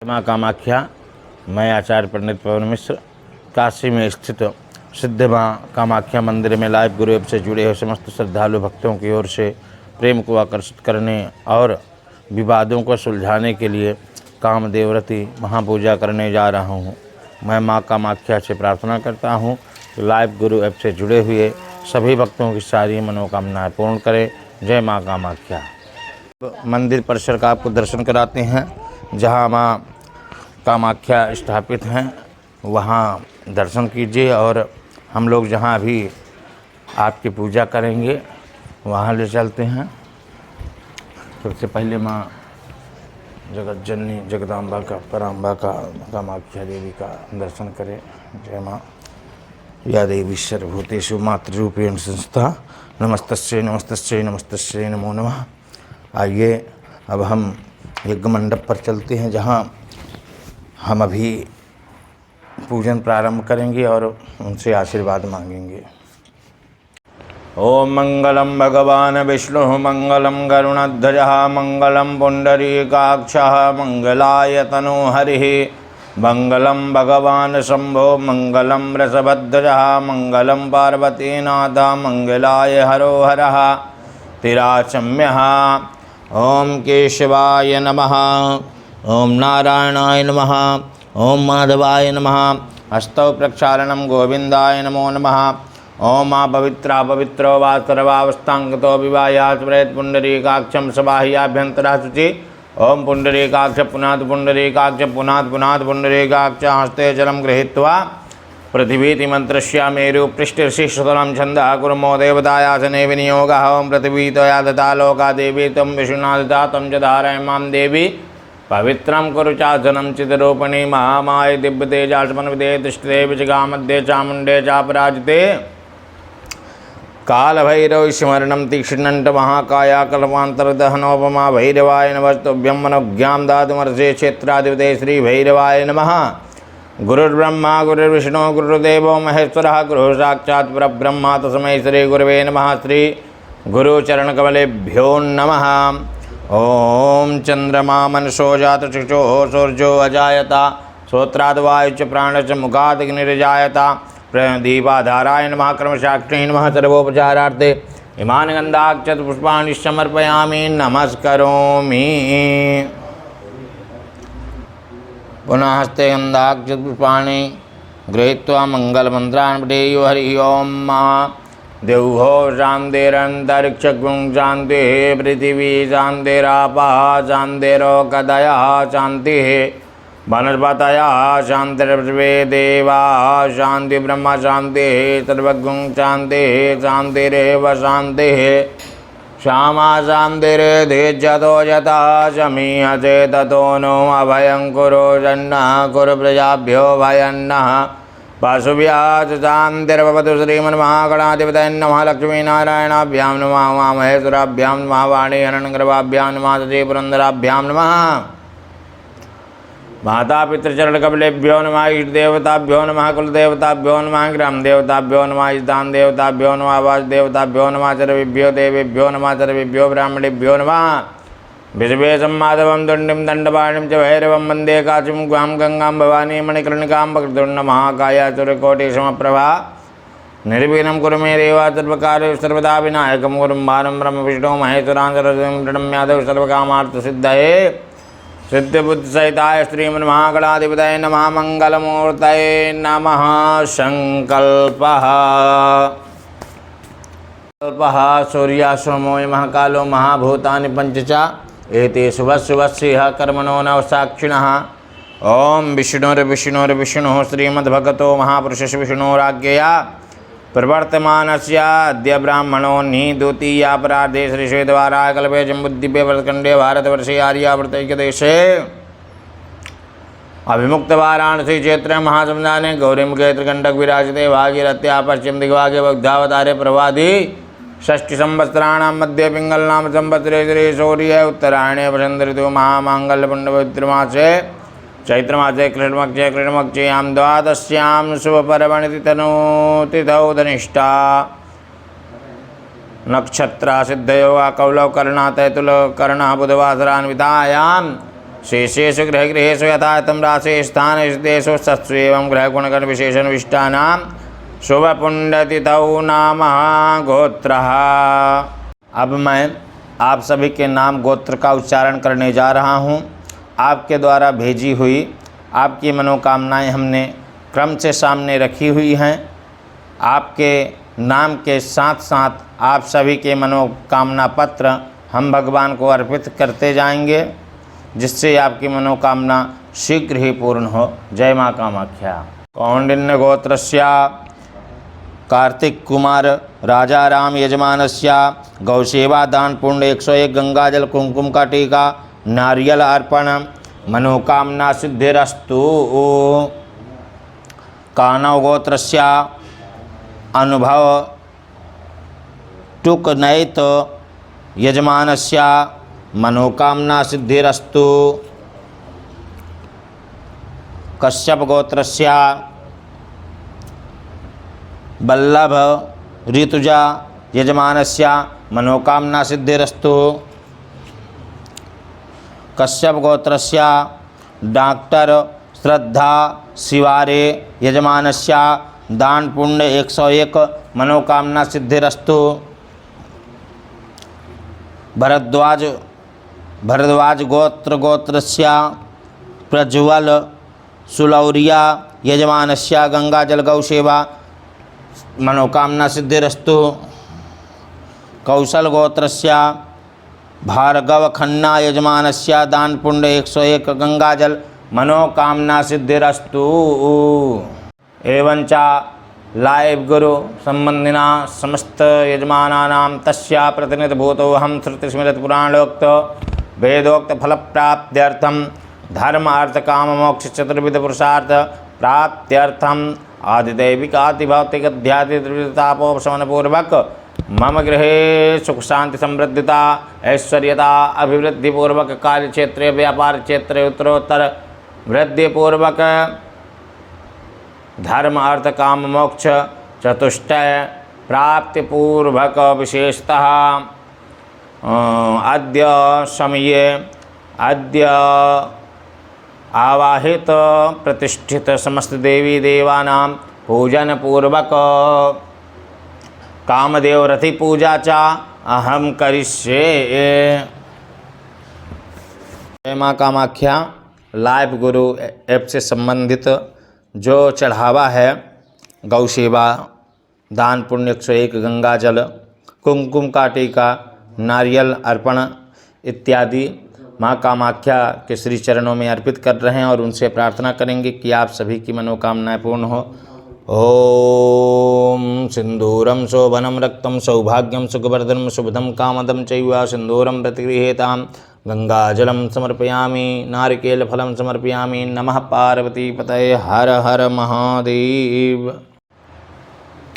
माँ कामाख्या। मैं आचार्य पंडित पवन मिश्र काशी में स्थित सिद्ध माँ कामाख्या मंदिर में लाइव गुरु ऐप से जुड़े हुए समस्त श्रद्धालु भक्तों की ओर से प्रेम को आकर्षित करने और विवादों को सुलझाने के लिए कामदेवव्रती महापूजा करने जा रहा हूँ। मैं माँ कामाख्या से प्रार्थना करता हूँ कि लाइव गुरु ऐप से जुड़े हुए सभी भक्तों की सारी मनोकामनाएं पूर्ण करें। जय माँ कामाख्या। मंदिर परिसर का आपको दर्शन कराते हैं, जहाँ माँ कामाख्या स्थापित हैं वहाँ दर्शन कीजिए और हम लोग जहाँ अभी आपकी पूजा करेंगे वहाँ ले चलते हैं। सबसे पहले माँ जगत जननी जगदाम्बा का, पराम्बा का, कामाख्या देवी का दर्शन करें। जय माँ। या देवी सर्वभूतेषु मातृरूपेण संस्था नमस्तस्यै नमस्तस्यै नमस्तस्यै नमो नमः। आइए अब हम यज्ञ मंडप पर चलते हैं, जहाँ हम अभी पूजन प्रारंभ करेंगे और उनसे आशीर्वाद मांगेंगे। ओम मंगलम भगवान विष्णु मंगलम गरुणध्वजः मंगलम पुंडरीकाक्षः मंगलाय तनोहरिः मंगलम भगवान शंभो मंगलम वृषभध्वजः मंगलम पार्वतीनाथ मंगलाय हरोहरः तिराचम्यः। ओम केशवाय नमः, ओम नारायणाय नमः, ओम माधवाय नमः। हस्तौ प्रक्षालनं गोविंदाय नमो नमः। ओम पवित्रा पवित्रो वा सर्वावस्थांगतो विवाया स्मरेत् पुंडरीकाक्षं सबाह्याभ्यन्तरः शुचि। ओम पुंडरीकाक्ष पुनात् पुंडरीकाक्ष पुनात् पुनात् पुंडरीकाक्ष। हस्ते जलं गृहीत्वा पृथिवीति मंत्रस्य मेरु पृष्ठर्षि सुतलं छन्दः कुर्मो देवतायासने विनियोगः। ओम पृथिवी त्वया दत्ता लोका देवी त्वं विष्णुना दत्ता त्वं च धारय मां देवी पवित्रं कुरु चासनं चितरूपिणी महामाय दिव्यतेजास्मन्विते तिष्ठते विजगामध्ये चामुण्डे चापराजिते कालभैरव स्मरणं तीक्ष्णन्त महाकाया कल्पान्तर्दहनोपमा भैरवाय नमस्तुभ्यं मनोज्ञां दातुमर्षे क्षेत्राधिपते श्रीभैरवाय नमः। गुरुर्ब्रह्मा गुरुर्विष्णु गुरुर्देवो महेश्वरः गुरुः साक्षात् परब्रह्म तस्मै श्री गुरवे नमः। श्री गुरुचरणकमलेभ्यो नमः। ओम चंद्रमा मनसो जात चक्षुः सूर्यो अजायता श्रोत्राद्वायुश्च प्राणश्च मुखादग्निर्जायता दीपाधाराय नमः कर्मसाक्षिणे नमः। सर्वोपचारार्थे इमानि गन्धाक्षत पुष्पाणि समर्पयामि नमस्करोमि। पुनः हस्ते गन्धाक्षत पुष्पाणि गृहीत्वा मंगलमन्त्रान् पठेयुः। हरिः ओम। देवो शान्तिरन्तरिक्षं शान्तिः पृथिवी शान्तिरापः शान्तिरोकदयः शान्तिः वनस्पतयः शान्तिर्विश्वे देवाः शान्ति ब्रह्म शान्तिः सर्वगुं शान्तिः शान्तिरेव शान्तिः श्यामा शान्तिरेधिजतो यतः शमीयसे ततो नो अभयं कुरु जन्नः कुरु प्रजाभ्यो भयन्नः पशुभ्याच शान्तिर्भवतु। श्रीमन्महागणाधिपतये नमः। लक्ष्मीनारायणाभ्यां नमः। उमामहेश्वराभ्यां नमः। वाणीहरणगर्भाभ्यां नमः। श्रीपुरन्दराभ्यां नमः। माता पितृचरणकमलेभ्यो नमः। इष्टदेवताभ्यो नमः। कुलदेवताभ्यो नमः। ग्रामदेवताभ्यो नमः। इष्टान् देवताभ्यो नमः। वासुदेवताभ्यो नमः। सर्वेभ्यो देवेभ्यो नमः। सर्वेभ्यो ब्राह्मणेभ्यो नमः। विश्वेशं माधवं दण्डिं दण्डपाणिं च भैरवं वन्दे काशीं ग्वां गंगां भवानी मणिकर्णिकां वक्रतुण्ड महाकाय सूर्यकोटिसमप्रभा निर्विघ्नं कुरु मे देव सर्वकार्येषु सर्वदा विनायकं कुरु भारं ब्रह्म विष्णु महेश्वरान् सरस्वतीं प्रणम्यादौ सर्वकामार्थसिद्धये सिद्धिबुद्धिसहिताय श्रीमन्महागणाधिपतये नमः। मङ्गलमूर्तये नमः। संकल्पः सूर्याश्रमो महाकालो महाभूतानि पंच च एते शुभशुभस्यः कर्मणो नव साक्षिणः। ओम विष्णुर्विष्णुर्विष्णुः श्रीमद्भगवतो महापुरुषस्य विष्णुराज्ञया प्रवर्तमानस्य अद्य ब्राह्मणो द्वितीयापरार्धे श्रीश्वेतवाराय कल्पे जम्बुद्वीपे वरदखण्डे भारतवर्षे आर्यावर्तैकदेशे अभिमुक्त वाराणसी क्षेत्र महासमुदाने गौरीमुखे त्रिकंटक विराजते भागीरथ्या पश्चिम दिग्भागे बौद्धावतारे प्रवादी षष्ठी संवत्सराणां मध्ये पिंगलनाम संवत्सरे श्री सूर्य उत्तरायणे वसंत ऋतु महामांगल्य पुण्यपवित्रमासे चैत्रमासे कृष्णपक्षे द्वादश्यां शुभपर्वणि तिथौ धनिष्ठा नक्षत्र सिद्धयोगा कौलव कर्णा तैतुल कर्णा बुधवासरान्वितायां शेषेषु गृहेषु यथायतं राशि स्थानेषु सत्सु एवं ग्रहगुणगण विशेषण विशिष्टानां शुभपुण्यतिथौ नाम गोत्रः। अब मैं आप सभी के नाम गोत्र का उच्चारण करने जा रहा हूँ। आपके द्वारा भेजी हुई आपकी मनोकामनाएं हमने क्रम से सामने रखी हुई हैं। आपके नाम के साथ साथ आप सभी के मनोकामना पत्र हम भगवान को अर्पित करते जाएंगे, जिससे आपकी मनोकामना शीघ्र ही पूर्ण हो। जय माँ कामाख्या। कौंडिन्य गोत्रस्य कार्तिक कुमार राजा राम यजमानस्य गौसेवा दान पुण्य 101 गंगाजल कुमकुम का टीका नारियल अर्पण मनोकामना सिद्धिरस्तु। कानव गोत्रस्य अनुभव टुकनैत यजमानस्य मनोकामना सिद्धिरस्तु। कश्यप गोत्रस्य वल्लभ ऋतुजा यजमानस्य मनोकामना सिद्धिरस्तु। कश्यप गोत्रस्य डॉक्टर श्रद्धा शिवारे यजमानस्य दान पुण्य 101 मनोकामना सिद्धिरस्तु। भरद्वाज गोत्रस्य प्रज्वल सुलौरिया यजमानस्य गंगाजल गौसेवा मनोकामना सिद्धिरस्तु। कौशल गोत्रस्य भार्गव खन्ना यजमानस्य दान पुण्य 101 गंगाजल मनोकामना सिद्धिरस्तु। एवंच लाइव गुरु संबंधिना समस्त यजमानानां तस्या प्रतिनिधिभूतो अहं श्रुतिस्मृति पुराणोक्त वेदोक्त फल प्राप्त्यर्थम धर्म अर्थ काम मोक्ष चतुर्विध पुरुषार्थ प्राप्त्यर्थम आदिदैविकाति भौतिक अध्यात्मिक त्रिविधतापोपशमन पूर्वक मम गृहे सुख शांति समृद्धिता ऐश्वर्यता अभिवृद्धि पूर्वक कार्य क्षेत्र व्यापार क्षेत्र उत्तरोत्तर वृद्धि पूर्वक धर्म अर्थ काम मोक्ष चतुष्टय प्राप्ति पूर्वक विशेषतः अद्य आवाहित प्रतिष्ठित समस्त देवी देवानां पूजन पूर्वक कामदेव रथि पूजा चा अहम करिष्ये। जय माँ कामाख्या। लाइव गुरु ऐप से संबंधित जो चढ़ावा है गौसेवा दान पुण्य 101 गंगाजल कुमकुम का टीका नारियल अर्पण इत्यादि माँ कामाख्या के श्री चरणों में अर्पित कर रहे हैं और उनसे प्रार्थना करेंगे कि आप सभी की मनोकामनाएं पूर्ण हो। ओम सिंदूरम शोभनम रक्तम सौभाग्यम सुखवर्धनम शुभदम कामदम चैव सिंदूरम प्रतिगृहेतां गंगाजलम समर्पयामि नारिकेलफलम समर्पयामि। नमः पार्वती पतये हर हर महादेव।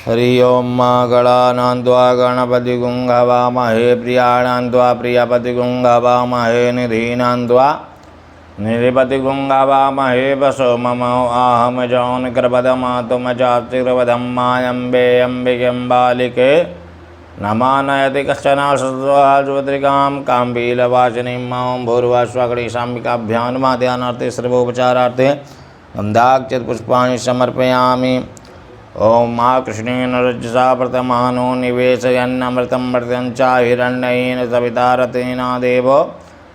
हरि ओम गणानान्त्वा गणपति गुंगवामहे प्रियाणान्त्वा प्रियपति गुंगवामहे निधीनान्त्वा निधिपति गुंगवामहे वसो मम आहम जौन कृपदमातुम चातिर्वधम मायम्बे अम्बिकेम्बालिके नमानयति कश्चन सुद्रिकां काम्बीलवासिनीं मां भूर्वाश्वागणेशाम्बिकाभ्यां ध्यानार्थे सर्वोपचारार्थे गन्धाक्षत पुष्पाणि समर्पयामि। ओम माँ कृष्णेन रजसा प्रतमानो निवेशयन्नमृतं मृतं च हिरण्येन सविता रतेन देवो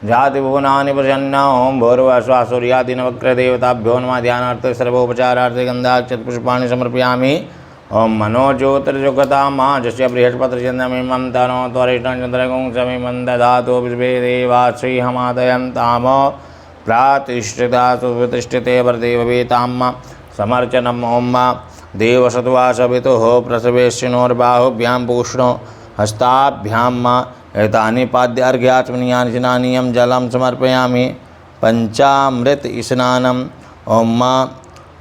जातिभुवनानि प्रसन्न। ओम भूर्भुवः सूर्यादिनवक्रदेवताभ्यो नमः ध्यानार्थे सर्वोपचारार्थे गन्धाक्षत पुष्पाणि समर्पयामि। ओम मनोज्योतिर्जुगता माँ जस्य बृहस्पतिर्चन्द्रमिमं तनो त्वरिष्ठं चन्द्रगुं समिमं दधातु विश्वे देवा श्रीहमादयन्ताम प्रातिष्ठितासु प्रतिष्ठिते वरदेववेतां समर्चनम्। ओम देवसत्वासवितुः प्रसवेशिनोर्बाहुभ्यां पूष्णो हस्ताभ्यां एतानि पाद्यार्घ्याचमनीयानि स्नानीयं जलं समर्पयामि। पंचामृत स्नानम्। ओम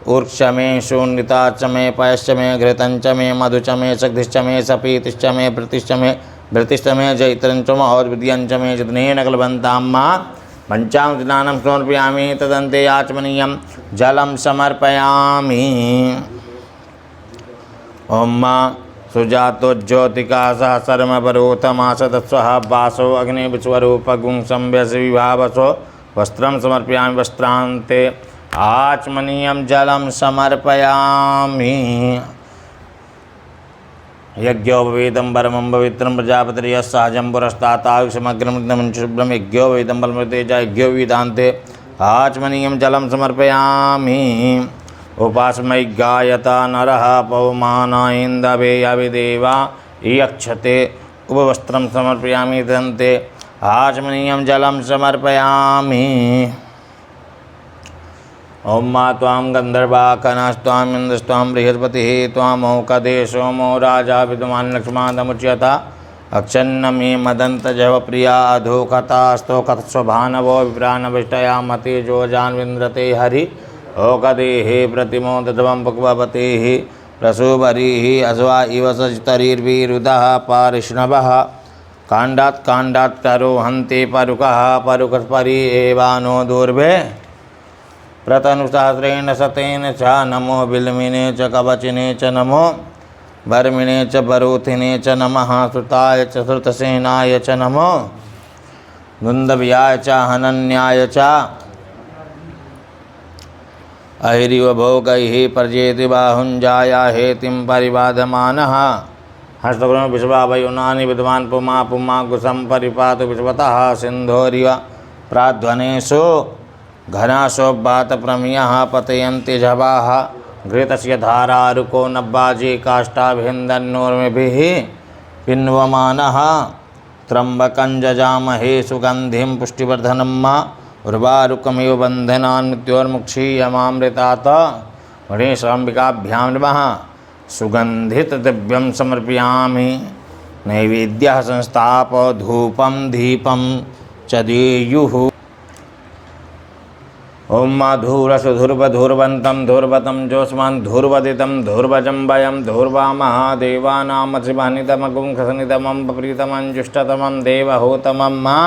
ऊर्क्ष मे शून्यता च मे पयश्च मे घृतञ्च मे मधुच मे शक्तिश्च मे सपीतिश्च मे भृतिश्च मे जैत्रञ्च मे और्विद्यञ्च मे जितनेन कल्पन्तां पंचामृत स्नानं समर्पयामि। तदन्ते आचमनीयं जलं समर्पयामि। ओम सुजातोज्योतिका शर्म परोतमास तत्स्वः वासो अग्निस्वरूपगुं संव्यस विभावसो वस्त्रं समर्पयामि वस्त्रान्ते आचमनीयं जलं समर्पयामि। यज्ञोपवीतं परमं पवित्रं प्रजापतिर्यः सहजं पुरस्तातायुषमग्रमग्नं शुभ्रं यज्ञोपवीतं परमतेज यज्ञोपवीतान्ते आचमनीयं जलं समर्पयामि। उपासमयि गायता नरः पवमानायेन्दवेयविदेवा यक्षते उपवस्त्रं समर्पयामि दन्ते आचमनीयं जलं समर्पयामि। ओम मा त्वां गन्धर्वाकनास्त्वां इन्द्रस्त्वां बृहस्पतिः त्वामौकदे सोमो राजा विद्वान् लक्ष्मादमुच्यता अक्षन्नमे मदन्तजव प्रिया अधोकतास्तो कथस्वभानवो विप्राणविष्टया मते जोजान्विन्द्रते हरि ओकदेः प्रतिमो दधवं भगवतेः प्रसूबरीः अश्वा इव सचतरीर्विरुदः पारिष्णवः काण्डात् काण्डात् करो हन्ते परुकः परुकस्परि एवानो दूर्भे प्रतनुसहस्रेण शतेन च नमो बिल्मिने च कवचिने च नमो बर्मिणे च बरूथिने च नमः श्रुताय च श्रुतसेनाय च नमो दुन्दव्याय च हनन्याय च अहिरिव भोगैः पर्जेति बाहुञ्जाया हेतिं परिबाधमानः हस्तगुणो विश्वावयुनानि विद्वान् पुमा पुमा कुशं परिपातु विश्वतः सिन्धोरिव प्राध्वनेषु घनाशोब्बात प्रमियः पतयन्ति जवाः घृतस्य धारारुको नब्बाजी काष्ठाभिन्दन्नोर्मिभिः पिन्वमानः त्र्यम्बकं जजामहे सुगन्धिं पुष्टिवर्धनं मा उर्वारुकमिव बन्धनान् मृत्योर्मुक्षीयमामृतात् गणेशाम्बिकाभ्यां नमः सुगन्धितद्रव्यं समर्पयामि। नैवेद्यः संस्थाप धूपं दीपं च देयुः। ओम धूरसुधुर्वधुर्वन्तं धूर्वतं जोष्मान् धूर्वदितं धूर्वजं वयं धूर्वामहादेवानामसिमहनितमगुं खसनितमं प्रीतमं जुष्टतमं देवहूतमं मा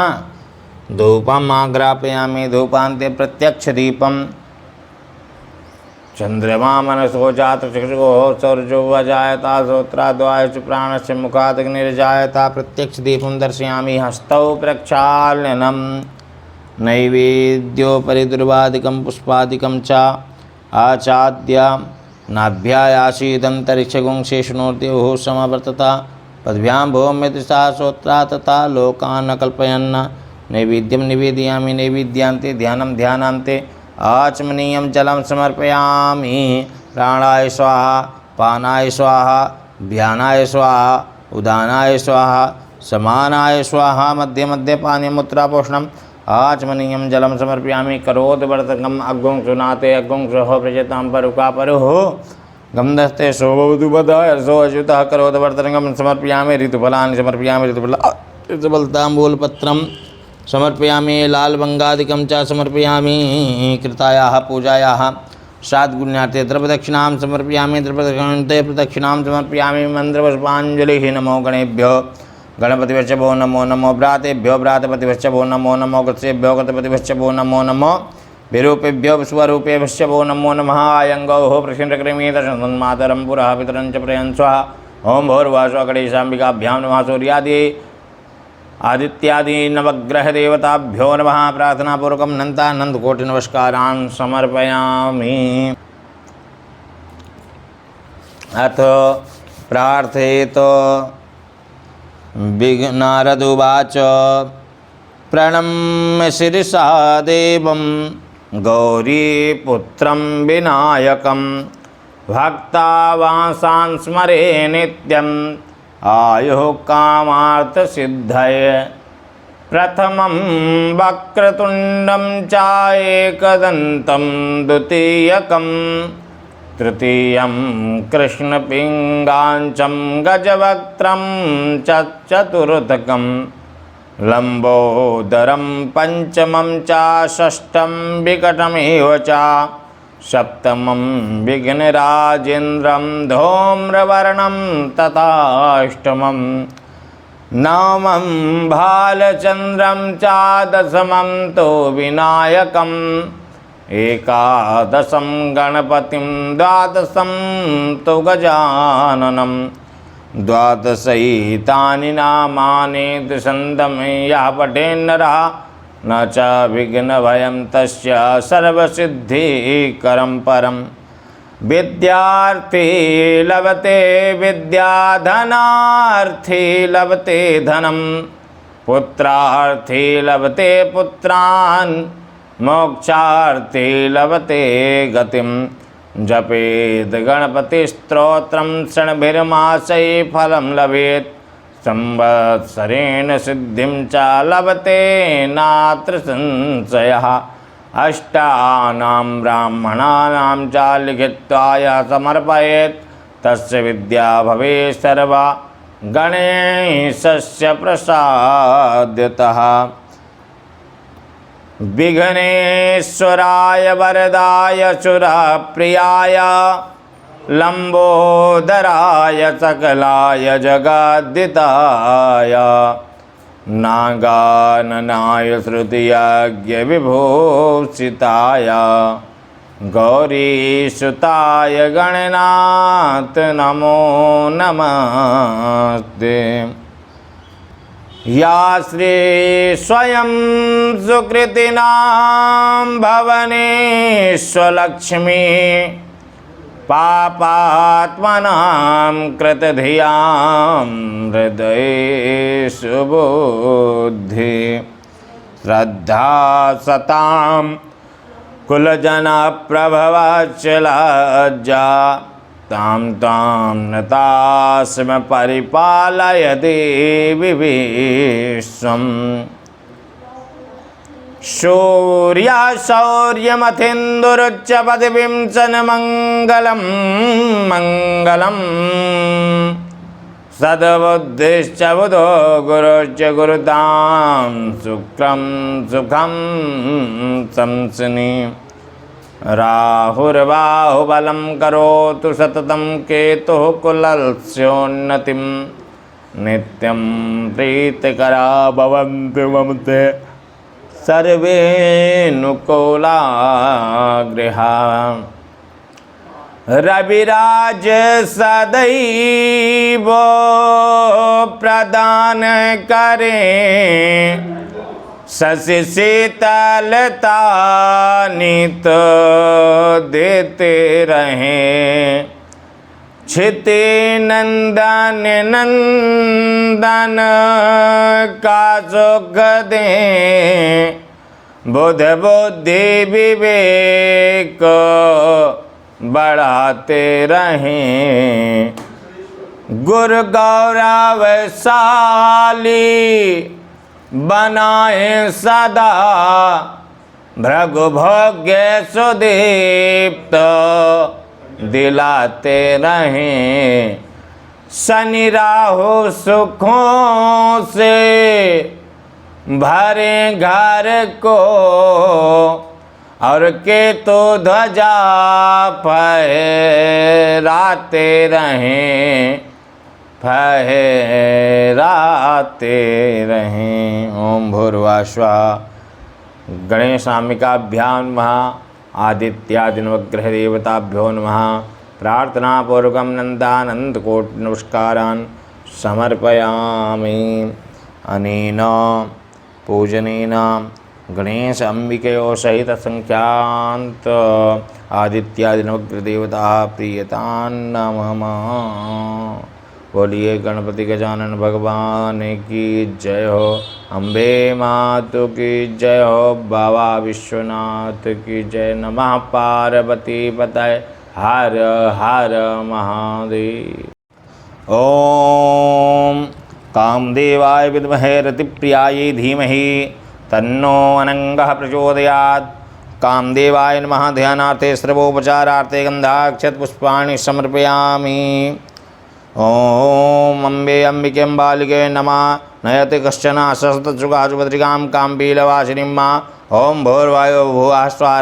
धूपम् आग्रापयामि। धूपान्ते प्रत्यक्षदीपं चन्द्रमा मनसो जातचक्षुः सौर्यो वजायता श्रोत्राद्वायुश्च प्राणस्य मुखादग्निर्जायता प्रत्यक्षदीपं दर्शयामि। हस्तौ प्रक्षालनम् नैवेद्योपरि दुर्वादिकं पुष्पादिकं च आचाद्य नाभ्यायासीदन्तरिक्षगुं शेषणोर्देवो समवर्तता पद्भ्यां भौम्यति सा श्रोत्रा तथा लोकान् कल्पयन् नैवेद्यं निवेदयामि। नैवेद्यान्ते ध्यानं ध्यानान्ते आचमनीयं जलं समर्पयामि। प्राणाय स्वाहा पानाय स्वाहा ध्यानाय स्वाहा उदानाय स्वाहा समानाय स्वाहा मध्ये मध्ये पानीयमुत्रापोषणम् आचमनीयं जलं समर्पयामि। करोद्वर्तकम् अग्गुं सुनाते अग्गुं सह प्रजतां परुका परुः गन्धस्ते शोभवधुपदाय सो अच्युतः करोद्वर्तकं समर्पयामि। ऋतुफलानि समर्पयामि। ऋतुफलताम्बूलपत्रं समर्पयामि। लालभङ्गादिकं च समर्पयामि। कृतायाः पूजायाः श्राद्धगुण्यार्थे द्रव्यदक्षिणां समर्पयामि। द्रव्यदक्षिणान्ते प्रदक्षिणां समर्पयामि। मन्त्रपुष्पाञ्जलिः नमो गणेभ्यो गणपतिभ्यश्च भो नमो नमो भ्रातेभ्यो भ्रातपतिभ्यश्च भो नमो नमो कृतेभ्यो कृतपतिभ्यश्च भो नमो नमो विरूपेभ्यो स्वरूपेभ्यश्च भो नमो नमः। आयङ्गौः प्रसिन्धकृमीतन्मातरं पुरः पितरं च प्रयन् स्वाहा। ओं भोर्वासो गणेशाम्बिकाभ्यां नमः। सूर्यादि आदित्यादि नवग्रहदेवताभ्यो नमः। प्रार्थनापूर्वकं नन्दानन्दकोटिनमस्कारान् समर्पयामि। अथ प्रार्थयेत नारदुवाच प्रणम्य शिरसा देवं गौरीपुत्रं विनायकं भक्तावांसान् स्मरे नित्यम् आयुः कामार्थसिद्धये। प्रथमं वक्रतुण्डं च एकदन्तं द्वितीयकं तृतीयं कृष्णपिङ्गाञ्चं गजवक्त्रं च चतुर्थकं लम्बोदरं पंचमं च षष्ठं विकटमेव च सप्तमं विघ्नराजेन्द्रं धूम्रवर्णं तथाष्टमं नवमं भालचन्द्रं च दशमं तु विनायकम् एकादशं गणपतिं द्वादशं तु गजाननं द्वादशैतानि नामानि द्विषन्दं यः पठेन्नरः न च विघ्नभयं तस्य सर्वसिद्धिकरं परम्। विद्यार्थी लभते विद्या, धनार्थी लभते धनं, पुत्रार्थी लभते पुत्रान्, मोक्षार्थी लभते गतिं। जपेत गणपतिस्तोत्रं शृण्भिर्मासै फलं लभेत्। संवत्सरेण सिद्धिं च लभते नात्र संशयः। अष्टानां ब्राह्मणानां च लिखित्वा यः समर्पयेत् तस्य विद्या भवेत् सर्वा गणेशस्य प्रसाद्यतः। विघ्नेश्वराय वरदाय सुरप्रियाय लंबोदराय सकलाय जगद्दिताय नागाननाय श्रुतियज्ञ विभूषिताय गौरीसुताय गणनाथ नमो नमस्ते। या श्री स्वयं सुकृतिनां भवनेश्वलक्ष्मी पापात्मनां कृतधियां हृदये सुबुद्धि श्रद्धा सतां कुलजनप्रभवचलज्जा तां तां नतास्म परिपालयति विश्वम्। शौर्यमथेन्दुरुच्च पदवीं च न मङ्गलं मङ्गलम्। सद्बुद्धिश्च बुधो गुरुश्च गुरुतां शुक्रं सुखं संसनि। राहुर्बाहुबलं करोतु सततं केतुः कुलस्योन्नतिं। नित्यं प्रीतिकरा भवन्तु मम ते सर्वे नुकूलागृहा। रविराज सदैव प्रदान करे शशि शीतलता नित देते रहें। क्षिति नंदन नंदन का सुख दे बुध बुद्धि विवेक बढ़ाते रहें। गुरु गौरवशाली बनाए सदा भृगुभोग्य सुदीप्त दिलाते रहें। शनि राहु सुखों से भरे घर को और केतु ध्वजा फहराते रहें फहराते रहें। ओम भूर्भुवः स्वः। गणेशाम्बिकाभ्यां नमः। आदित्यादिनवग्रह देवताभ्यो नमः। प्रार्थनापूर्वकं नन्दानन्दकोटि नमस्कारान् समर्पयामि। अनेन पूजनेन गणेश अंबिकयो सहित संख्यांत आदित्यादिनवग्रह देवता प्रियतां नमः। बोलिए गणपति गजानन भगवान की जय हो। अम्बे मातु की जय हो। बाबा विश्वनाथ की जय। नमः पार्वती पतये हर हर महादेव। ओम कामदेवाय विद्महे रतिप्रियायै धीमहि तन्नो अनंगः प्रचोदयात्। कामदेवाय नमः। ध्यानार्थे सर्वोपचारार्थे गन्धाक्षतपुष्पाणि समर्पयामि। ओम अम्बे अंबिके अम्बालिके नमः। नयति कश्चन सहस्रचुगाजुभद्रिकां काम्बीलवासिनीं मा। ओम भूर्वायो भुवः स्वः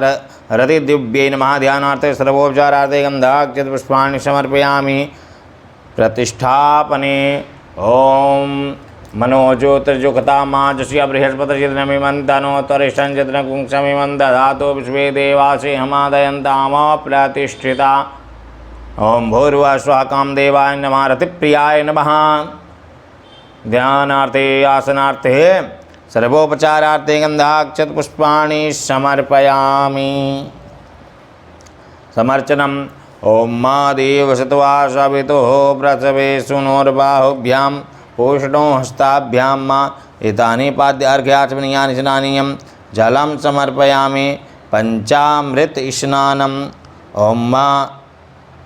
रतिदिव्यै नमः। ध्यानार्थे सर्वोपचारार्थे गन्धाक्षतपुष्पाणि समर्पयामि। प्रतिष्ठापने ओम मनोज्योतिर्जुगता माजस्य बृहस्पतिर्जनमिमन्तनो त्वरिष्ठञ्जतनकुंसमिमं दधातु विश्वे देवासि हमादयन्ताम प्रतिष्ठिता। ओम भूर्भुवः स्वः। कामदेवाय नमः। रतिप्रियाय नमः। ध्यानार्थे आसनार्थे सर्वोपचारार्थे गन्धाक्षतपुष्पाणि समर्पयामि। समर्चनम्। ओम मा देवसत्वा सवितुः प्रसवे सूनोर्बाहुभ्यां पूषणो हस्ताभ्यां मा एतानि पाद्यार्घ्याचमनीयानि स्नानीयं जलं समर्पयामि। पंचामृत स्नानम्। ओम मा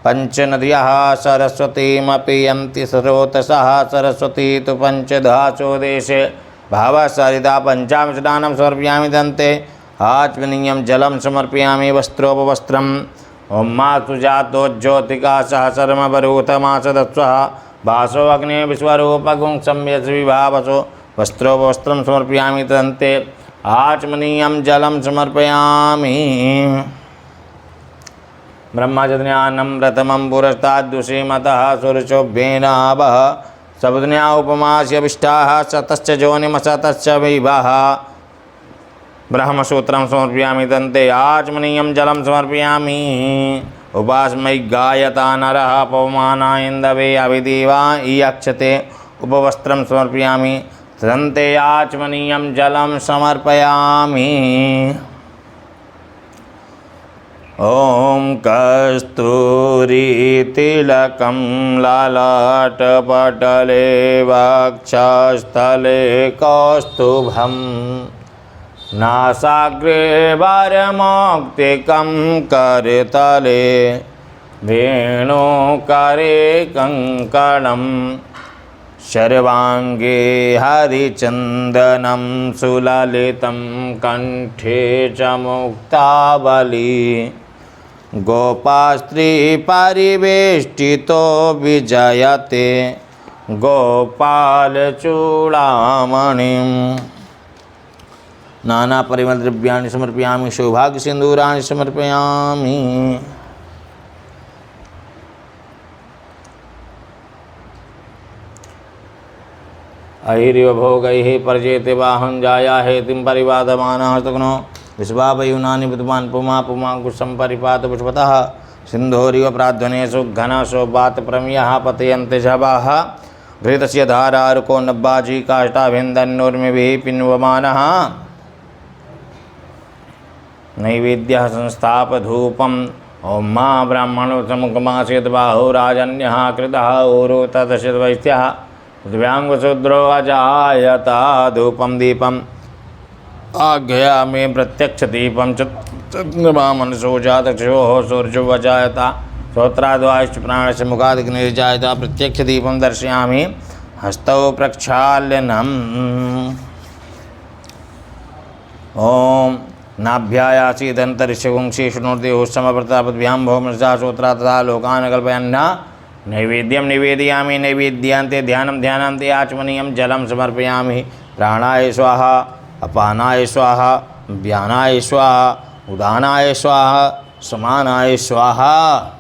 पंचनद्यः सरस्वतीमपि यन्ति स्रोतसः सरस्वती तु पंचधासो देशे भावसरिता पंचामृत स्नानं समर्पयामि। दन्ते आचमनीयं जलं समर्पयामि। वस्त्रोपवस्त्रम्। ओम मा सुजातो ज्योतिका सहस्रमवरूथमासदस्वः भासो अग्ने विश्वरूपगुं संयस्विभावसो वस्त्रोपवस्त्रं समर्पयामि। दन्ते आचमनीयं जलं समर्पयामि। ब्रह्मज्ञानं प्रथमं पुरस्ताद्दुषीमतः सुरचोभ्येनावः सबुद्न्या उपमास्यभिष्टाः सतश्च जोनिमसतश्च विवाह ब्रह्मसूत्रं समर्पयामि। दन्ते आचमनीयं जलं समर्पयामि। उपासमै गायता नरः पवमानायन्दवे अभिदेवा ईयक्षते उपवस्त्रं समर्पयामि। दन्ते आचमनीयं जलं समर्पयामि। ओम कस्तूरीतिलकं ललाटपटले वक्षस्थले कौस्तुभम् नासाग्रे वरमौक्तिकं करतले वेणुकरे कङ्कणं सर्वाङ्गे हरिचन्दनं सुललितं कंठे च मुक्तावली गोपास्त्री परिवेष्टितो विजयते गोपालचूड़ामणिम् नाना परिमल द्रव्याणि समर्पयामि। सौभाग्य सिंदूराणि समर्पयामि। अहिरिव भोगैः पर्जेते वाहं जाया हेतिं परिवादमानः तग्नो विश्वावयुनानि बुद्धिमान् पुमा पुमाङ्कुशं परिपात पुष्पतः सिन्धोरिव प्राध्वनेषु घनशो बात प्रमियः पतयन्ते शवाः घृतस्य धारारुको नब्बाजी काष्ठाभिन्दन्नोर्मिभिः पिन्वमानः नैवेद्यः संस्थापधूपम्। ओम मा ब्राह्मणो समुखमासीत् बाहो राजन्यः कृतः ऊरो तदशद्वैस्त्यः पृथिव्यां वसुद्रो अजायता धूपं दीपम् आज्ञयामि प्रत्यक्ष दीपं चन्द्रमा मनसो जातक्षोः सूर्यो अजायता श्रोत्राद्वाश्च प्राणस्य मुखादग्निर्जायता प्रत्यक्ष दीपं दर्शयामि हस्तौ प्रक्षाल्यनम्। ओम नाभ्यायासीदन्तरिक्षगुंशीष्णुर्देहो समप्रतापद्भ्यां भौमर्षा श्रोत्रा तथा लोकान् कल्पयन्ना नैवेद्यं निवेदयामि। नैवेद्यान्ते ध्यानं ध्यानान्ते आचमनीयं जलं समर्पयामि। प्राणाय स्वाहा अपानाय स्वाहा व्यानाय स्वाहा उदानाय स्वाहा समानाय स्वाहा।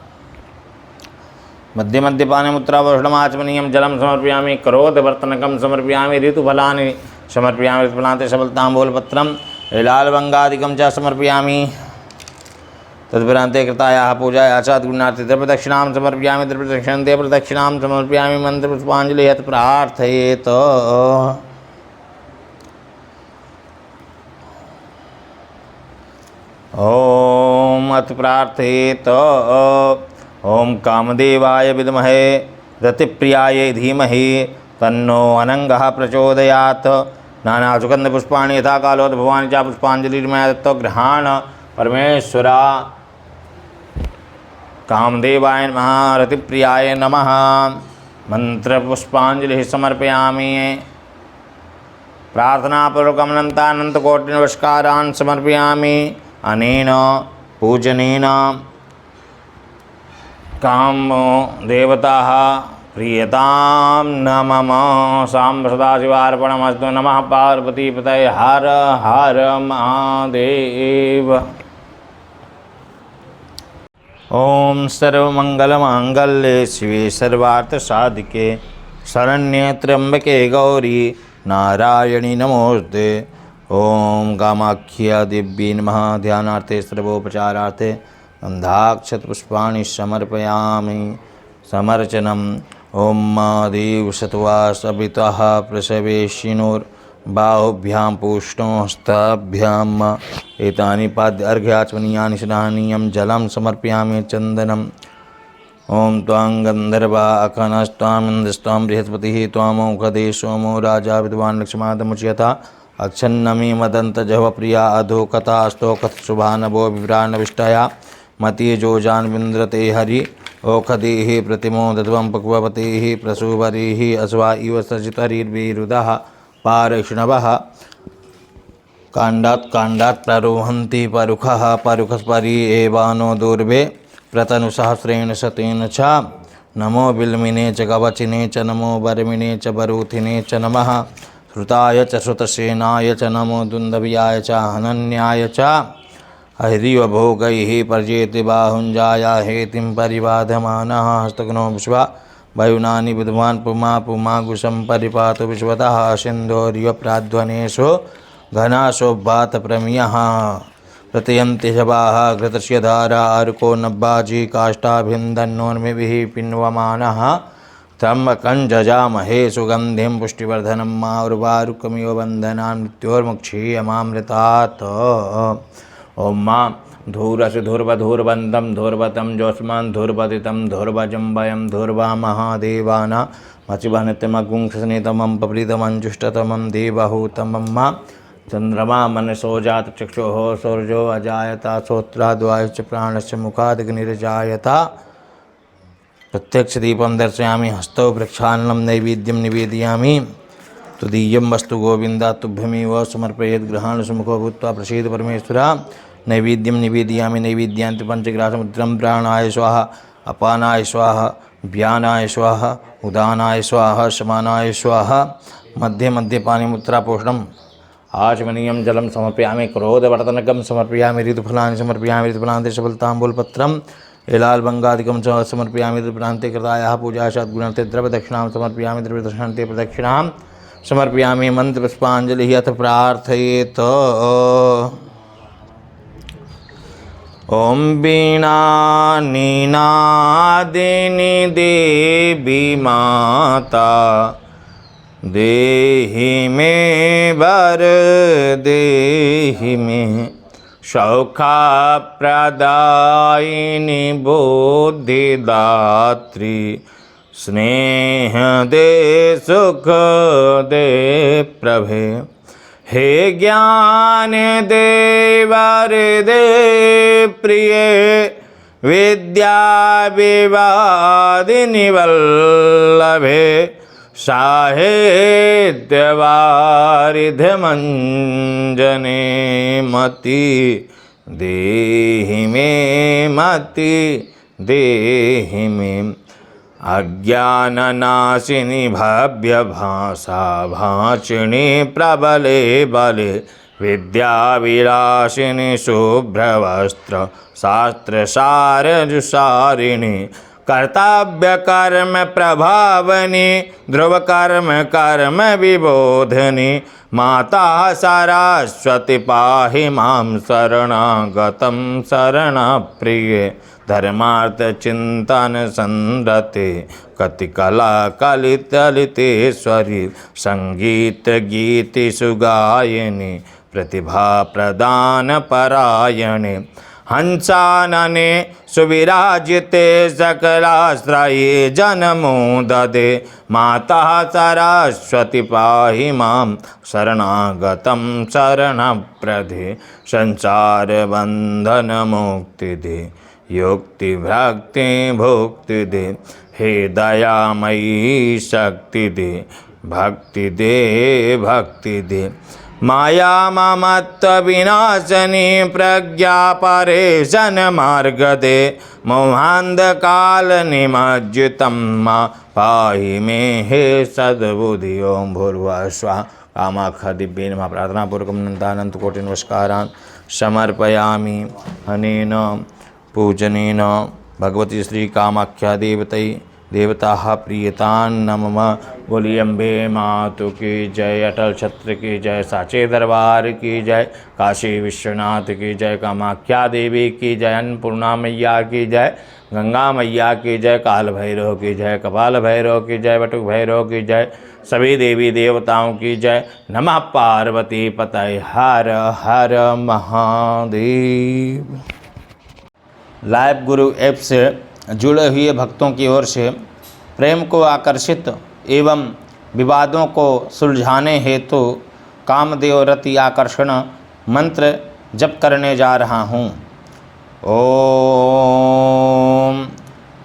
मध्य मध्यपाने मुत्रावषणमाचमनीयं जलं समर्पयामि। क्रोधवर्तनकं समर्पयामि। ऋतुफलानि समर्पयामि। ऋतुफलान्ते सबलताम्बूलपत्रं लालवंगादिकं च समर्पयामि। तदुपरान्ते कृतायाः पूजायाः च गुणार्थे द्रव्यदक्षिणां समर्पयामि। द्रव्यदक्षिणान्ते प्रदक्षिणां समर्पयामि। मन्त्रपुष्पाञ्जलिः यत् प्रार्थयेत्। ओम अथ प्रार्थयेत्। ओम कामदेवाय विद्महे रतिप्रियाय धीमहि तन्नो अनङ्गः प्रचोदयात्। नाना सुगन्धपुष्पाणि यथा कालोत् भवानि च पुष्पाञ्जलिर्मया दत्तो गृहाण परमेश्वरा। कामदेवाय नमः रतिप्रियाय नमः। मंत्रपुष्पाञ्जलिः समर्पयामि। प्रार्थनापूर्वकम् अनन्तानन्तकोटिनमस्कारान् समर्पयामि। अनेन पूजनेन कामो देवताः प्रियतां न मम। साम्ब सदाशिवार्पणमस्तु। नमः पार्वतीपतये हर हर महादेव। ओम सर्वमंगलमांगल्ये शिवे सर्वार्थसाधिके शरण्ये त्र्यंबके गौरी नारायणी नमोस्ते। ओम कामाख्या दिव्ये नमः। ध्यानार्थे सर्वोपचारार्थे गन्धाक्षतपुष्पाणि समर्पयामि। समर्चनम्। ओम मा देव सत्वा सवितः प्रसवेशिनोर् बाहुभ्यां पूष्णो हस्ताभ्याम एतानि पाद्य अर्घ्याचमनीयानि स्नानीयं जलं समर्पयामि चन्दनम्। ओं त्वां गन्धर्वा अखनस्त्वामिन्द्रस्त्वां बृहस्पतिः त्वामौषधे सोमो राजा विद्वान् लक्ष्मादमुच्यता अच्छन्नमी मदन्तजहवप्रिया अधोकथास्तोकथ शुभानभो विभ्राणविष्टया मतिजोजान् विन्द्रते हरि ओखधेः प्रतिमोदध्वं पक्वपतेः प्रसूवरेः अश्वा इव सजितरिर्विरुदः पारैष्णवः काण्डात् प्ररोहन्ति परुखः परुखस्परि एवानो दूर्वे प्रतनुसहस्रेण शतेन च नमो बिल्मिने च कवचिने च नमो वर्मिणे च बरूथिने च नमः श्रुताय च श्रुतसेनाय च नमो दुन्दव्याय च हनन्याय च हरिवभोगैः पर्जेति बाहुञ्जाय हेतिं परिबाधमानः हस्तघ्नो विश्वा वायुनानि विद्वान् पुमागुशं परिपातु विश्वतः सिन्धोरिव प्राध्वनेषु घनाशोभात प्रमियः प्रतयन्ति शवाः घृतस्य धारा अर्को नब्बाजी काष्ठाभिन्दन्नोन्मिभिः पिन्वमानः त्र्यम्बकं सुगन्धिं पुष्टिवर्धनं मारुवारुकमिव बन्धनान् मृत्योर्मुक्षीयमामृतात्। ओं मां धूरसुधुर्वधूर्वन्तं धूर्वतं जोष्मान् धूर्वदितं धूर्वजं वयं धूर्वा महादेवाना मचिवनित्यमगुंसनितमं पप्रीतमञ्जुष्टतमं देवहूतमं मां चंद्रमा मनसो जात चक्षुः सौर्यो अजायता श्रोत्राद्वायुश्च प्राणस्य मुखादग्निर्जायता। प्रत्यक्ष दीपं दर्शयामि हस्तौ वृक्षान्नं नैवेद्यं निवेदयामि तुदीयं वस्तु गोविन्द तुभ्यमेव समर्पयेत् गृहाण सुमुखो भूत्वा प्रसीद परमेश्वर। नैवेद्यं निवेदयामि नैवेद्यान्ति पंचग्रासमुद्रं प्राणाय स्वाहा अपानाय स्वाहा व्यानाय स्वाहा उदानाय स्वाहा समानाय स्वाहा मध्ये मध्ये पानिमुत्रापोषणम् आचमनीयं जलं समर्पयामि क्रोधवर्तनकं समर्पयामि ऋतुफलानि समर्पयामि ऋतुफलान्ते सबलताम्बूलपत्रम् एलालबङ्गादिकं च समर्पयामि ऋतुफलान्ते कृतायाः पूजा सद्गुणान्ते द्रव्यदक्षिणां समर्पयामि द्रव्यदक्षिणान्ते प्रदक्षिणां समर्पयामि मन्त्रपुष्पाञ्जलिः अथ प्रार्थयेत्। ॐ वीणानीनादिनी देवी माता देहि मे वर देहि मे सौखप्रदायिनी बुद्धिदात्री स्नेह दे सुख दे प्रभे हे ज्ञान दे वर दे प्रिय विद्या विवादिनी वल्लभे साहित्यवारिधिमञ्जने मति देहि मे मति देहि मे अज्ञाननाशिनी भव्यभाषा भाषिणी प्रबले बले विद्याविलासिनी शुभ्रवस्त्र शास्त्रसारजुसारिणी कर्तव्य कर्म प्रभावनी ध्रुव कर्म कर्म विबोधनी माता सरस्वती पाहि मां शरणागतं शरणप्रिय धर्मार्थ चिंतन संरते कतिकला कलितलितेश्वरी संगीत गीति सुगायिनी प्रतिभा प्रदान परायणे हंसानने सुविराजिते सकलाश्रये जन्मो ददे माता सरस्वती पाहि मां शरणागतं शरणप्रदे संसार बंधन मुक्ति दे युक्ति भक्ति भुक्ति दे हे दयामयी शक्ति दे भक्ति दे माया ममत्व विनाशनी प्रज्ञा परेशन मार्ग दे मोहांधकाल निमज्जितं मा पाहि मे हे सद्बुद्धि। ओं भूर्भुवः स्वः कामाख्या दिव्ये नमः प्रार्थनापूर्वकं अनन्तकोटि नमस्कारान् समर्पयामि। अनेन पूजनेन भगवती श्री कामाख्या देवतै देवता प्रियतान्न मम। बोली अम्बे मातु की जय, अटल छत्र की जय, साचे दरबार की जय, काशी विश्वनाथ की जय, कामाख्या देवी की जय, अन्नपूर्णा मैया की जय, गंगा मैया की जय, काल भैरव की जय, कपाल भैरव की जय, बटुक भैरव की जय, सभी देवी देवताओं की जय। नमः पार्वती पतये, हर हर महादेव। लाइव गुरु ऐप से जुड़े हुए भक्तों की ओर से प्रेम को आकर्षित एवं विवादों को सुलझाने हेतु कामदेव रति आकर्षण मंत्र जप करने जा रहा हूँ। ओम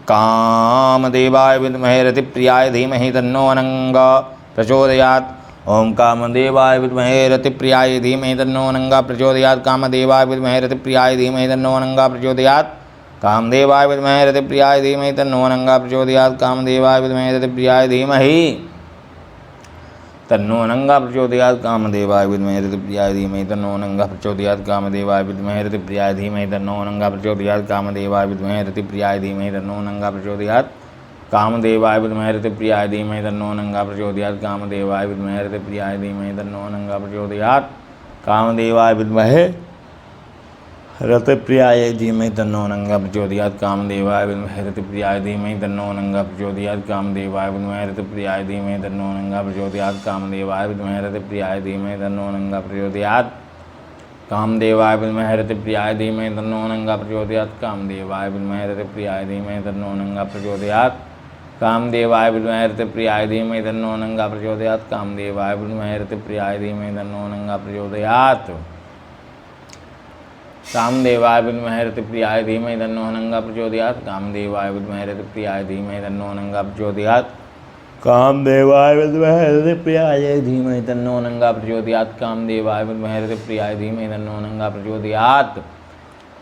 कामदेवाय विद्महे रतिप्रियाय धीमहि तन्नो अनंगा प्रचोदयात्। ओम कामदेवाय विद्महे रतिप्रियाय धीमहि तन्नो अनंगा प्रचोदयात्। कामदेवाय विद्महे रतिप्रियाय धीमहि तन्नो अनंगा प्रचोदयात्। कामदेवाय विद्महे रतिप्रियाय धीमहि तन्नो अनंगा प्रचोदयात्। कामदेवाय विद्महे रतिप्रियाय धीमहि तन्नो अनंगा प्रचोदयात्। कामदेवाय विद्महे रतिप्रियाय धीमहि तन्नो अनंगा प्रचोदयात्। कामदेवाय विद्महे रतिप्रियाय धीमहि तन्नो अनंगा प्रचोदयात्। कामदेवाय विद्महे रतिप्रियाय धीमहि तन्नो अनंगा प्रचोदयात्। कामदेवाय विद्महे रतिप्रियाय धीमहि तन्नो अनंगा प्रचोदयात्। कामदेवाय विद्महे रतिप्रियाय धीमहि तन्नो अनंगा प्रचोदयात्। कामदेवाय विद्महे रतिप्रियाय धीमहि तन्नो अनंगा प्रचोदयात्। कामदेवाय विद्महे रतिप्रियाय धीमहि तन्नो अनंगा प्रचोदयात्। कामदेवाय विद्महे रतिप्रियाय धीमहि तन्नो अनंगा प्रचोदयात्। कामदेवाय विद्महे रतिप्रियाय धीमहि तन्नो अनंगा प्रचोदयात्। कामदेवाय विद्महे रतिप्रियाय धीमहि तन्नो अनंगा प्रचोदयात्। कामदेवाय विद्महे रतिप्रियाय धीमहि तन्नो अनंगा प्रचोदयात्। कामदेवाय विद्महे रतिप्रियाय धीमहि तन्नो अनंगा प्रचोदयात्। कामदेवाय विद्महे रतिप्रियाय धीमहि तन्नो अनंगा प्रचोदयात्। कामदेवाय विद्महे रतिप्रियाय धीमहि तन्नो अनंगा प्रचोदयात्। कामदेवाय विद्महे रतिप्रियाय धीमहि तन्नो अनंगा प्रचोदयात्। कामदेवाय विद्महे रतिप्रियाय धीमहि तन्नो अनंगा प्रचोदयात्। कामदेवाय विद्महे रतिप्रियाय धीमहि तन्नो अनंगा प्रचोदयात्। कामदेवाय विद्महे रतिप्रियाय धीमहि तन्नो अनंगा प्रचोदयात्। कामदेवाय विद्महे रतिप्रियाय धीमहि तन्नो अनंगा प्रचोदयात्। कामदेवाय विद्महे रतिप्रियाय धीमहि तन्नो अनंगा प्रचोदयात्।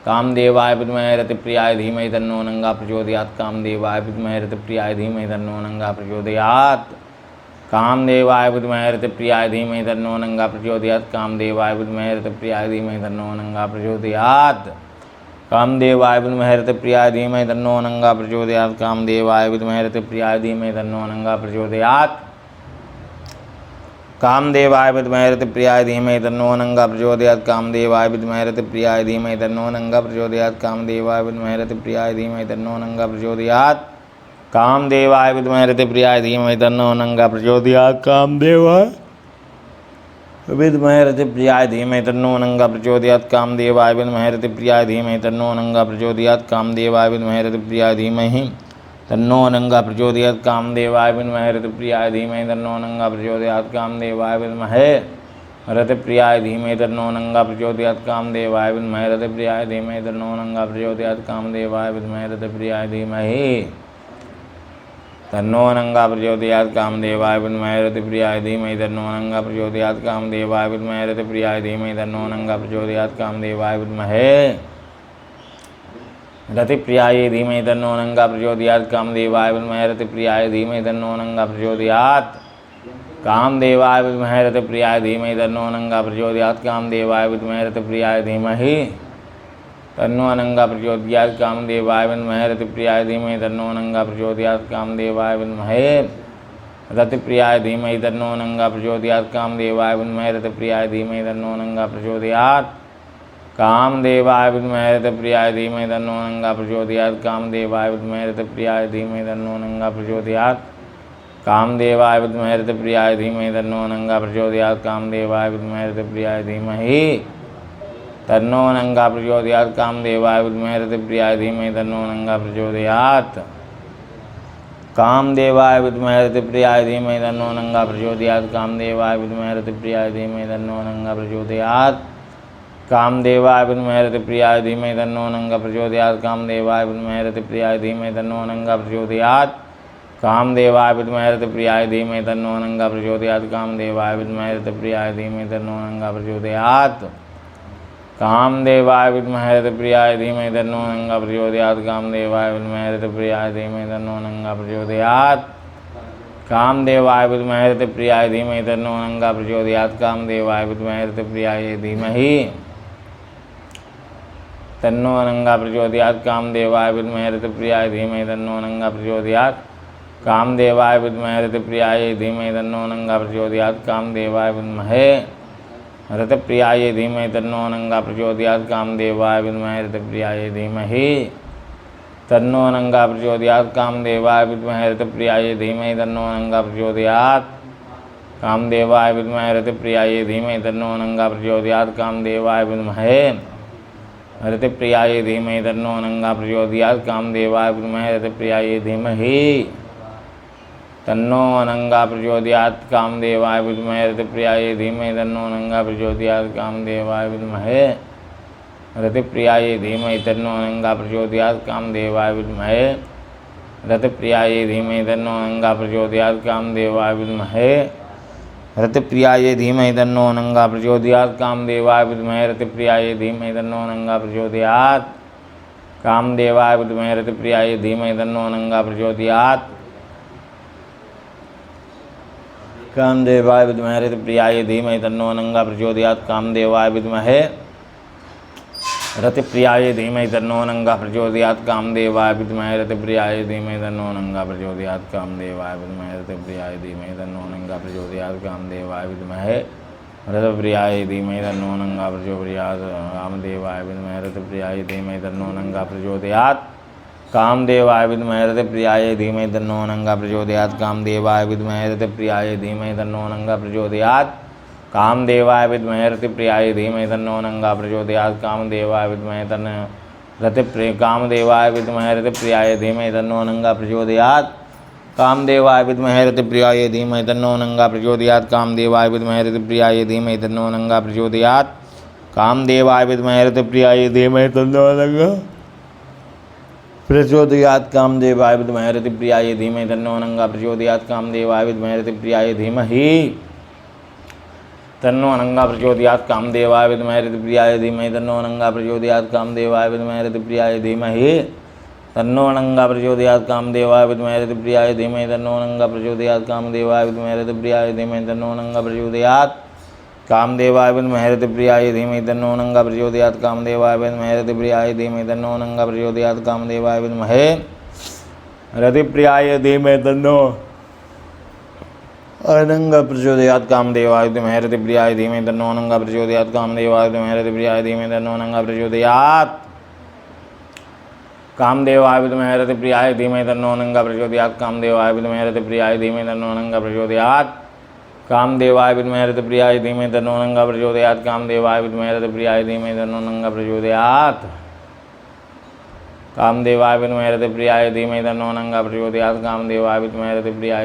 कामदेवाय विद्महे रतिप्रियाय धीमहि तन्नो अनंगा प्रचोदयात्। कामदेवाय विद्महे रतिप्रियाय धीमहि तन्नो अनंगा प्रचोदयात्। कामदेवाय विद्महे रतिप्रियाय धीमहि तन्नो अनंगा प्रचोदयात्। कामदेवाय विद्महे रतिप्रियाय धीमहि तन्नो अनंगा प्रचोदयात्। कामदेवाय विद्महे रतिप्रियाय धीमहि तन्नो अनंगा प्रचोदयात्। कामदेवाय विद्महे रतिप्रियाय धीमहि तन्नो अनंगा प्रचोदयात्। कामदेवाय विद्महे रतिप्रियाय धीमहि तन्नो अनंगा प्रचोदयात्। कामदेवाय विद्महे रतिप्रियाय धीमहि तन्नो अनंगा प्रचोदयात्। कामदेवाय विद्महे रतिप्रियाय धीमहि तन्नो अनंगा प्रचोदयात्। कामदेवाय विद्महे रतिप्रियाय धीमहि तन्नो अनंगा प्रचोदयात्। कामदेवाय विद्महे रतिप्रियाय धीमहि तन्नो अनंगा प्रचोदयात्। कामदेवाय विद्महे रतिप्रियाय धीमहि तन्नो अनंगा प्रचोदयात्। कामदेवाय विद्महे रतिप्रियाय धीमहि तन्नो अनंगा प्रचोदयात्। कामदेवाय विद्महे रतिप्रियाय धीमहि तन्नो अनंगा प्रचोदयात्। कामदेवाय विद्महे रतिप्रियाय धीमहि तन्नो अनंगा प्रचोदयात्। कामदेवाय विद्महे रतिप्रियाय धीमहि तन्नो अनंगा प्रचोदयात्। कामदेवाय विद्महे रतिप्रियाय धीमहि तन्नो अनंगा प्रचोदयात्। कामदेवाय विद्महे रतिप्रियाय धीमहि तन्नो अनंगा प्रचोदयात्। कामदेवाय विद्महे रतिप्रियाय धीमहि तन्नो अनंगा प्रचोदयात्। कामदेवाय विद्महे रतिप्रियाय धीमहि तन्नो अनंगा प्रचोदयात्। कामदेवाय विद्महे रतिप्रियाय धीमहि तन्नो अनंगा प्रचोदयात्। कामदेवाय विद्महे रतिप्रियाय धीमहि तन्नो अनंगा प्रचोदयात्। कामदेवाय विद्महे रतिप्रियाय धीमहि तन्नो अनंगा प्रचोदयात्। कामदेवाय विद्महे रतिप्रियाय धीमहि तन्नो अनंगा प्रचोदयात्। कामदेवाय विद्महे रतिप्रियाय धीमहि तन्नो अनंगा प्रचोदयात्। कामदेवाय विद्महे रतिप्रियाय धीमहि तन्नो अनंगा प्रचोदयात्। कामदेवाय विद्महे रतिप्रियाय धीमहि तन्नो अनंगा प्रचोदयात्। कामदेवाय विद्महे रतिप्रियाय धीमहि तन्नो अनंगा प्रचोदयात्। कामदेवाय विद्महे रतिप्रियाय धीमहि तन्नो अनंगा प्रचोदयात्। कामदेवाय विद्महे रतिप्रियाय धीमहि तन्नो अनंगा प्रचोदयात्। कामदेवाय विद्महे रतिप्रियाय धीमहि तन्नो अनंगा प्रचोदयात्। कामदेवाय विद्महे रतिप्रियाय धीमहि तन्नो अनंगा प्रचोदयात्। कामदेवाय विद्महे रतिप्रियाय धीमहि तन्नो अनंगा प्रचोदयात्। कामदेवाय विद्महे रतिप्रियाय धीमहि तन्नो अनंगा प्रचोदयात्। कामदेवाय विद्महे रतिप्रियाय धीमहि तन्नो अनंगा प्रचोदयात्। कामदेवाय विद्महे रतिप्रियाय धीमहि तन्नो अनंगा प्रचोदयात्। कामदेवाय विद्महे रतिप्रियाय धीमहि तन्नो अनंगा प्रचोदयात्। कामदेवाय विद्महे रतिप्रियाय धीमहि तन्नो अनंगा प्रचोदयात्। कामदेवाय विद्महे रतिप्रियाय धीमहि तन्नो अनंगा प्रचोदयात्। कामदेवाय विद्महे रतिप्रियाय धीमहि तन्नो नंगा प्रचोदयात्। कामदेवाय विद्महे रतिप्रियाय धीमहि तन्नो नंगा प्रचोदयात्। कामदेवाय विद्महे रतिप्रियाय धीमहि तन्नो नंगा प्रचोदयात्। कामदेवाय विद्महे रतिप्रियाय धीमहि तन्नो नंगा प्रचोदयात्। कामदेवाय विद्महे रतिप्रियाय धीमहि तन्नो नंगा प्रचोदयात्। कामदेवाय विद्महे रतिप्रियाय धीमहि तन्नो नंगा प्रचोदयात्। कामदेवाय विद्महे रतिप्रियाय धीमहि तन्नो नंगा प्रचोदयात्। कामदेवाय विद्महे रतिप्रियाय धीमहि तन्नो नंगा प्रचोदयात्। कामदेवाय विद्महे रतिप्रियाय धीमहि तन्नो नंगा प्रचोदयात्। कामदेवाय विद्महे रतिप्रियाय धीमहि तन्नो नंगा प्रचोदयात्। कामदेवाय विद्महे रतिप्रियाय धीमहि तन्नो नंगा प्रचोदयात्। कामदेवाय विद्महे रतिप्रियाय धीमहि तन्नो नंगा प्रचोदयात्। कामदेवाय विद्महे रतिप्रियाय धीमहि तन्नो नंगा प्रचोदयात्। कामदेवाय विद्महे रतिप्रियाय धीमहि तन्नो नंगा प्रचोदयात्। कामदेवाय विद्महे रतिप्रियाय धीमहि तन्नो नंगा प्रचोदयात्। कामदेवाय विद्महे रतिप्रियाय धीमहि तन्नो नंगा प्रचोदयात्। कामदेवाय विद्महे रतिप्रियाय धीमहि तन्नो नंगा प्रचोदयात्। कामदेवाय विद्महे रतिप्रियाय धीमहि तन्नो नंगा प्रचोदयात्। कामदेवाय विद्महे रतिप्रियाय धीमहि तन्नो नंगा प्रचोदयात्। कामदेवाय विद्महे रतिप्रियाय धीमहि तन्नो नंगा प्रचोदयात्। कामदेवाय विद्महे रतिप्रियाय धीमहि तन्नो नंगा प्रचोदयात्। कामदेवाय विद्महे रतिप्रियाय धीमहि तन्नो नंगा प्रचोदयात्। कामदेवाय विद्महे कामदेवाय विद्महे रतिप्रियाय धीमहि तन्नो नंगा प्रचोदयात्। कामदेवाय विद्महे रतिप्रियाय धीमहि तन्नो नंगा प्रचोदयात्। कामदेवाय विद्महे रतिप्रियाय धीमहि तन्नो नंगा प्रचोदयात्। कामदेवाय विद्महे रतिप्रियाय धीमहि तन्नो नंगा प्रचोदयात्। कामदेवाय विद्महे रतिप्रियाय धीमहि तन्नो नंगा प्रचोदयात्। कामदेवाय विद्महे रतिप्रियाय धीमहि तन्नो नंगा प्रचोदयात्। कामदेवाय विद्महे रतिप्रियाय धीमहि तन्नो नंगा प्रचोदयात्। कामदेवाय विद्महे रतिप्रियाय धीमहि तन्नो नंगा प्रचोदयात्। कामदेवाय विद्महे रतिप्रियाय धीमहि तन्नो नंगा प्रचोदयात्। कामदेवाय विद्महे रतिप्रियाय धीमहि तन्नो नंगा प्रचोदयात्। कामदेवाय विद्महे रतिप्रियाय धीमहि तन्नो नंगा प्रचोदयात्। कामदेवाय विद्महे रतिप्रियाय धीमहि तन्नो नंगा प्रचोदयात्। कामदेवाय विद्महे रतिप्रियाय धीमहि तन्नो अनंगा प्रचोदयात्। कामदेवाय विद्महे रतिप्रियाय धीमहि तन्नो नंगा प्रचोदयात्। कामदेवाय विद्महे रतिप्रियाय धीमहि तन्नो नंगा प्रचोदयात्। कामदेवाय विद्महे रतिप्रियाय धीमहि तन्नो नंगा प्रचोदयात्। कामदेवाय विद्महे रतिप्रियाय धीमहि तन्नो नंगा प्रचोदयात्। कामदेवाय विद्महे रतिप्रियाय धीमहि तन्नो नंगा प्रचोदयात्। कामदेवाय विद्महे रतिप्रियाय धीमहि तन्नो नंगा प्रचोदयात्। कामदेवाय विद्महे रतिप्रियाय धीमहि तन्नो नंगा प्रचोदयात्। कामदेवाय विद्महे रतिप्रियाय धीमहि तन्नो नंगा प्रचोदयात्। कामदेवाय विद्महे रतिप्रियाय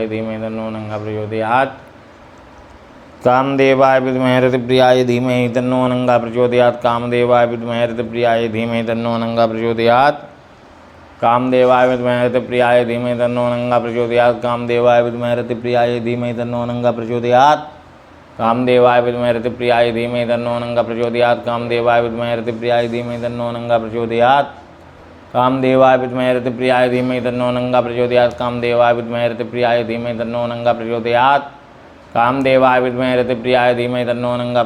धीमहि तन्नो नंगा प्रचोदयात्। कामदेवाय विद्महे रतिप्रियाय धीमहि तन्नो नंगा प्रचोदयात्। कामदेवाय विद्महे रतिप्रियाय धीमहि तन्नो नंगा प्रचोदयात्। कामदेवाय विद्महे रतिप्रियाय धीमहि तन्नो नंगा प्रचोदयात्। कामदेवाय विद्महे रतिप्रियाय धीमहि तन्नो नंगा प्रचोदयात्। कामदेवाय विद्महे रतिप्रियाय धीमहि तन्नो नंगा प्रचोदयात्। कामदेवाय विद्महे रतिप्रियाय धीमहि तन्नो नंगा प्रचोदयात्। कामदेवाय विद्महे रतिप्रियाय धीमहि तन्नो नंगा प्रचोदयात्। कामदेवाय विद्महे रतिप्रियाय धीमहि तन्नो नंगा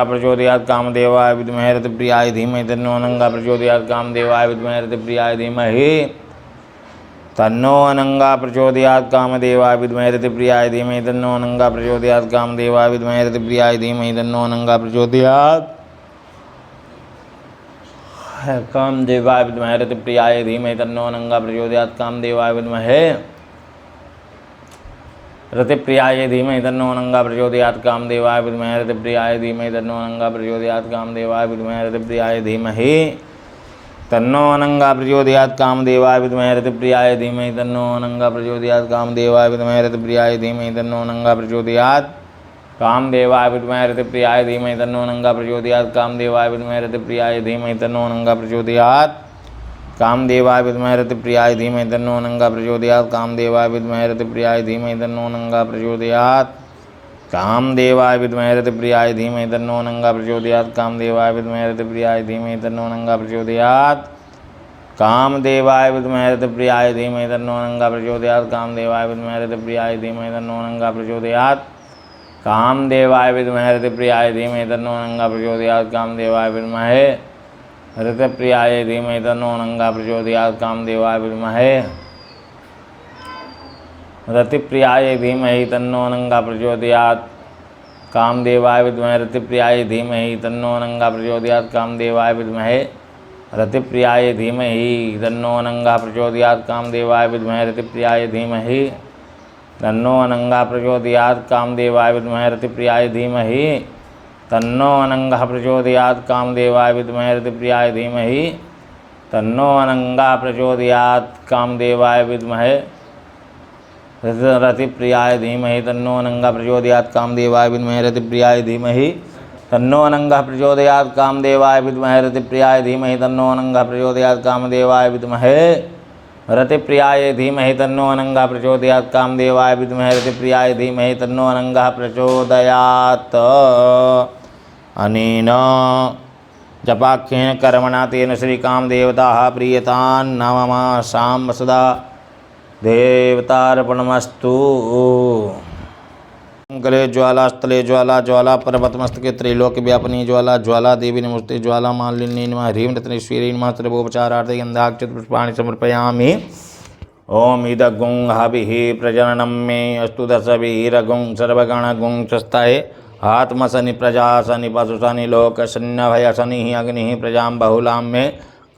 प्रचोदयात्। कामदेवाय विद्महे रतिप्रियाय धीमहि तन्नो नंगा प्रचोदयात्। कामदेवाय विद्महे रतिप्रियाय धीमहि तन्नो नंगा प्रचोदयात्। कामदेवाय विद्महे रतिप्रियाय धीमहि तन्नो नंगा प्रचोदयात्। कामदेवाय विद्महे रतिप्रियाय धीमहि तन्नो नंगा प्रचोदयात्। कामदेवाय विद्महे रतिप्रियाय धीमहि तन्नो नंगा प्रचोदयात्। कामदेवाय विद्महे रतिप्रियाय धीमहि तन्नो नंगा प्रचोदयात्। कामदेवाय विद्महे रतिप्रियाय धीमहि तन्नो नंगा प्रचोदयात्। कामदेवाय विद्महे रतिप्रियाय धीमहि तन्नो नंगा प्रचोदयात्। कामदेवाय विद्महे रतिप्रियाय धीमहि तन्नो नंगा प्रचोदयात्। कामदेवाय विद्महे रतिप्रियाय धीमहि तन्नो नंगा प्रचोदयात्। कामदेवाय विद्महे रतिप्रियाय धीमहि तन्नो नंगा प्रचोदयात्। कामदेवाय विद्महे रतिप्रियाय धीमहि तन्नो नंगा प्रचोदयात्। कामदेवाय विद्महे रतिप्रियाय धीमहि तन्नो नंगा प्रचोदयात्। कामदेवाय विद्महे रतिप्रियाय धीमहि तन्नो नंगा प्रचोदयात्। कामदेवाय विद्महे रतिप्रियाय धीमहि तन्नो नंगा प्रचोदयात्। कामदेवाय विद्महे रतिप्रियाय धीमहि तन्नो नंगा प्रचोदयात्। कामदेवाय विद्महे रतिप्रियाय धीमहि तन्नो नंगा प्रचोदयात्। कामदेवाय विद्महे रतिप्रियाय धीमहि तन्नो नंगा प्रचोदयात्। कामदेवाय विद्महे रतिप्रियाय धीमहि तन्नो नंगा प्रचोदयात्। कामदेवाय विद्महे रतिप्रियाय धीमहि तन्नो नंगा प्रचोदयात्। कामदेवाय विद्महे ऋतप्रियाय धीमहि तन्नो अनंगा प्रचोदयात् कामदेवाय विद्महे रतिप्रियाय धीमहि तन्नो अनंगा प्रचोदयात् कामदेवाय विद्महे रतिप्रियाय धीमहि तन्नो अनंगा प्रचोदयात् कामदेवाय विद्महे रतिप्रियाय धीमहि तन्नो अनंगा प्रचोदयात् कामदेवाय विद्महे रतिप्रियाय धीमहि तन्नो अनंगा प्रचोदयात् कामदेवाय विद्महे रतिप्रियाय धीमहि तन्नो अनंगा प्रचोदयात् कामदेवाय विद्महे रतिप्रियाय धीमहि तन्नो अनंगा प्रचोदयात् कामदेवाय विद्महे रतिप्रियाय धीमहि तन्नो अनंगा प्रचोदयात् कामदेवाय विद्महे रतिप्रियाय धीमहि तन्नो अनंगा प्रचोदयात् कामदेवाय विद्महे रतिप्रियाय धीमहि तन्नो अनंगा प्रचोदयात् कामदेवाय विद्महे रतिप्रियाय धीमहि तन्नो अनंगा प्रचोदयात् कामदेवाय विद्महे रतिप्रियाय धीमहि तन्नो अनंगा प्रचोदयात्। अनेन जपाख्येन कर्मणा तेन श्री कामदेवताः प्रीयतान्नमः साम्ब सदा देवतार्पणमस्तु। गले ज्वाला स्थले ज्वाला ज्वाला पर्वतमस्तके त्रैलोक्य व्यापिनी ज्वाला ज्वाला देवी नमस्ते ज्वाला मालिनी नमः ह्रीं रत्नेश्वरी नमः सर्वोपचारार्थे गन्धाक्षत पुष्पाणि समर्पयामि। ओम इदगुं हविः प्रजननं मे अस्तु दशभिरगुं सर्वगणगुं स्वस्ताय आत्मशनि प्रजाशनि पशुशनि लोकशन्यभयशनिः अग्निः प्रजां बहुलां मे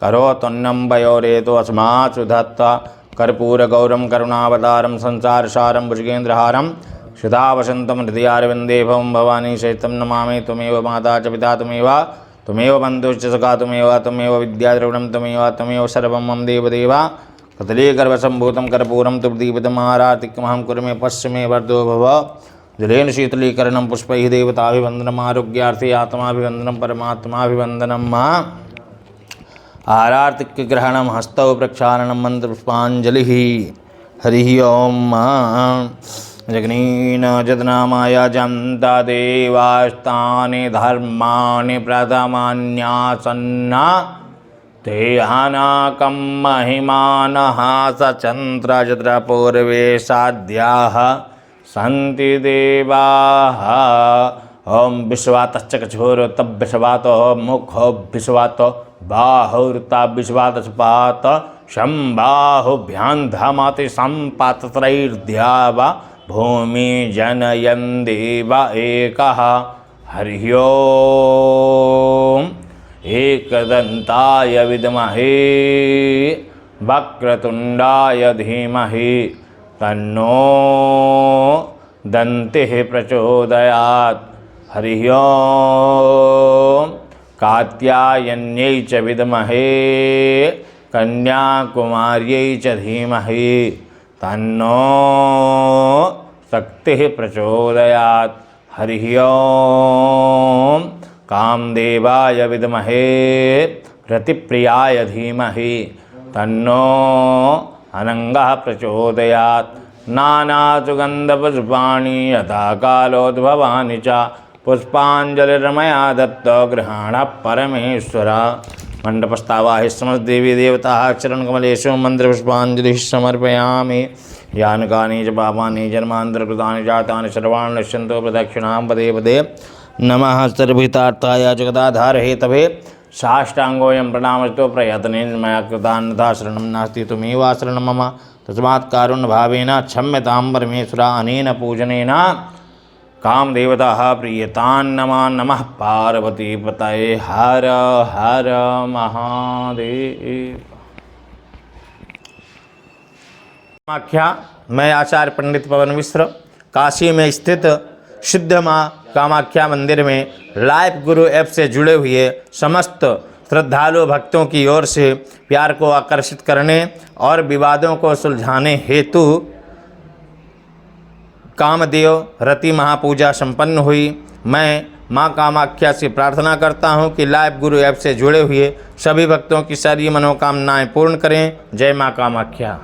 करोत्तन्नं वयोरेतो अस्मात् सुधत्ता कर्पूरगौरं करुणावतारं संसारसारं भुजगेन्द्रहारं सुधावसन्तं हृदयारविन्दे भवं भवानी सहितं नमामि। त्वमेव माता च पिता त्वमेव बन्धुश्च सखा त्वमेव विद्याद्रविणं त्वमेव सर्वं मम देवदेव कदलीगर्भसम्भूतं कर्पूरं तुर्दीपितमारातिक्महं कुरु मे पश्य मे वर्धो भव जलेन शीतलीकरणं पुष्पैः देवताभिवन्दनम् आरोग्यार्थे आत्माभिवन्दनं परमात्माभिवन्दनम् आरार्तिकग्रहणं हस्तौ प्रक्षालनं मन्त्रपुष्पाञ्जलिः। हरिः ओम। जगनीन जदनामाया जन्ता देवास्तानि धर्माणि प्रथमान्यासन्ना ते हनाकं महिमानः सचन्द्र पूर्वे साध्याः सन्ति देवाः। ओम विश्वातश्च कक्षुरुतः विश्वातो मुखो विश्वातो बाहुर्ता विश्वातस्पात शम्बाहुभ्यां धमति सम्पातत्रैर्द्याव भूमि जनयन् देव एकः। हरिः ओम। एकदन्ताय विद्महे वक्रतुण्डाय धीमहि तन्नो दन्तिः प्रचोदयात्। हरिः ओम। कात्यायन्यै च विद्महे कन्याकुमार्यै च धीमहि तन्नो शक्तिः प्रचोदयात्। हरिः ओम। कामदेवाय विद्महे रतिप्रियाय धीमहि तन्नो अनंगः प्रचोदयात्। नानासुगन्धपुष्पाणि यथा कालोद्भवानि च पुष्पाञ्जलिर्मया दत्त गृहाण परमेश्वर। मंडपस्तावाहि समस्तदेवी देवताः चरणकमलेषु मन्त्रपुष्पाञ्जलिः समर्पयामि। यानि कानि च पापानि जन्मान्तरकृतानि जातानि सर्वाणि नश्यन्तु प्रदक्षिणां पदे पदे। नमः सर्वहितार्थाय जगदाधार हेतवे साष्टांगोऽयं प्रणामस्तु प्रयत्नेन मया कृतान्यथा शरणं नास्ति त्वमेव शरणं मम तस्मात् कारुण्यभावेन क्षम्यतां परमेश्वर। अनेन पूजनेन कामदेवताः प्रीयतान्नमः। नमः पार्वती पतये हर हर महादेव। कामाख्या, मैं आचार्य पंडित पवन मिश्र काशी में स्थित सिद्ध माँ कामाख्या मंदिर में लाइव गुरु ऐप से जुड़े हुए समस्त श्रद्धालु भक्तों की ओर से प्यार को आकर्षित करने और विवादों को सुलझाने हेतु कामदेव रति महापूजा संपन्न हुई। मैं माँ कामाख्या से प्रार्थना करता हूँ कि लाइव गुरु ऐप से जुड़े हुए सभी भक्तों की सारी मनोकामनाएं पूर्ण करें। जय माँ कामाख्या।